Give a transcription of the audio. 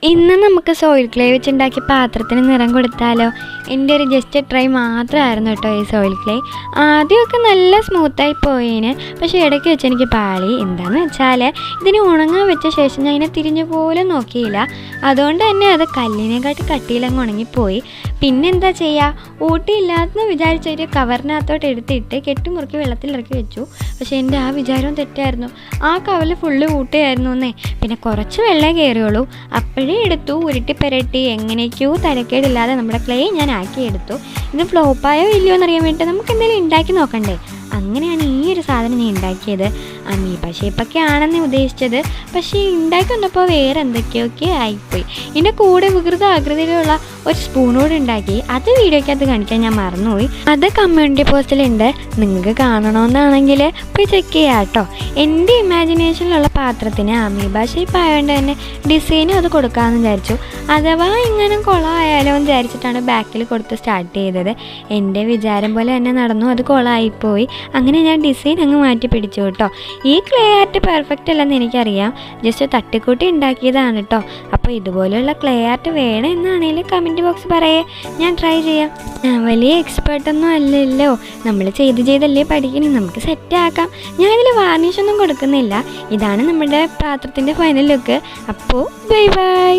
ഇന്ന് നമുക്ക് soil clay വെച്ചുണ്ടാക്കി പാത്രത്തിന് നിറം കൊടുത്താലോ? എൻ്റെ ഒരു ജസ്റ്റ് ട്രൈ മാത്രമായിരുന്നു കേട്ടോ ഈ സോയിൽ ക്ലേ. ആദ്യമൊക്കെ നല്ല സ്മൂത്തായി പോയേന്, പക്ഷേ ഇടയ്ക്ക് വെച്ച് എനിക്ക് പാളി. എന്താണെന്ന് വെച്ചാൽ ഇതിന് ഉണങ്ങാൻ വെച്ച ശേഷം ഞാൻ ഇതിനെ തിരിഞ്ഞു പോലും നോക്കിയില്ല. അതുകൊണ്ട് തന്നെ അത് കല്ലിനെക്കാട്ടി കട്ടിയിലങ്ങ് ഉണങ്ങിപ്പോയി. പിന്നെന്താ ചെയ്യുക, ഊട്ടിയില്ലാതെന്ന് വിചാരിച്ച ഒരു കവറിനകത്തോട്ട് എടുത്തിട്ട് കെട്ടുമുറുക്കി വെള്ളത്തിലിറക്കി വെച്ചു. പക്ഷേ എൻ്റെ ആ വിചാരവും തെറ്റായിരുന്നു. ആ കവറിൽ ഫുള്ള് ഊട്ടിയായിരുന്നു എന്നേ. പിന്നെ കുറച്ച് വെള്ളം കയറിയുള്ളൂ. അപ്പോഴേ എടുത്തു ഉരുട്ടി പെരട്ടി എങ്ങനെയൊക്കെയോ തരക്കേടില്ലാതെ നമ്മുടെ ക്ലേ ഞാൻ ആക്കിയെടുത്തു. ഇത് ഫ്ലോപ്പായോ ഇല്ലയോ എന്നറിയാൻ വേണ്ടി നമുക്ക് എന്തെങ്കിലും ഉണ്ടാക്കി നോക്കണ്ടേ. അങ്ങനെയാണ് ഈ ഒരു സാധനം ഞാൻ ഉണ്ടാക്കിയത്. അമീബ ഷേപ്പൊക്കെ ആണെന്ന് ഉദ്ദേശിച്ചത്, പക്ഷേ ഉണ്ടാക്കി വന്നപ്പോൾ വേറെ എന്തൊക്കെയൊക്കെ ആയിപ്പോയി. ഇതിൻ്റെ കൂടെ വികൃത ആകൃതിയിലുള്ള ഒരു സ്പൂണോട് ഉണ്ടാക്കി, അത് വീഡിയോയ്ക്കകത്ത് കാണിക്കാൻ ഞാൻ മറന്നുപോയി. അത് കമ്മ്യൂണിറ്റി പോസ്റ്റിലുണ്ട്, നിങ്ങൾക്ക് കാണണമെന്നാണെങ്കിൽ പോയി ചെക്ക് ചെയ്യാം കേട്ടോ. എൻ്റെ ഇമാജിനേഷനിലുള്ള പാത്രത്തിന് അമീബ ഷേപ്പ് ആയതുകൊണ്ട് തന്നെ ഡിസൈനും അത് കൊടുക്കാമെന്ന് വിചാരിച്ചു. അഥവാ ഇങ്ങനെ കുളമായാലോ എന്ന് വിചാരിച്ചിട്ടാണ് ബാക്കിൽ കൊടുത്ത് സ്റ്റാർട്ട് ചെയ്തത്. എൻ്റെ വിചാരം പോലെ തന്നെ നടന്നു, അത് കുളമായിപ്പോയി. അങ്ങനെ ഞാൻ ഡിസൈൻ അങ്ങ് മാറ്റി പിടിച്ചു കേട്ടോ. ഈ ക്ലേ ആർട്ട് പെർഫെക്റ്റ് അല്ലെന്ന് എനിക്കറിയാം, ജസ്റ്റ് തട്ടിക്കൂട്ടി ഉണ്ടാക്കിയതാണ് കേട്ടോ. അപ്പോൾ ഇതുപോലെയുള്ള ക്ലേ ആർട്ട് വേണം എന്നാണെങ്കിൽ കമൻറ്റ് ബോക്സ് പറയേ, ഞാൻ ട്രൈ ചെയ്യാം. ഞാൻ വലിയ എക്സ്പേർട്ടൊന്നും അല്ലല്ലോ, നമ്മൾ ചെയ്തല്ലേ പഠിക്കണം, നമുക്ക് സെറ്റാക്കാം. ഞാനിതിൽ വാർണിഷൊന്നും കൊടുക്കുന്നില്ല. ഇതാണ് നമ്മുടെ പാത്രത്തിൻ്റെ ഫൈനൽ ലുക്ക്. അപ്പോൾ ബൈ ബൈ.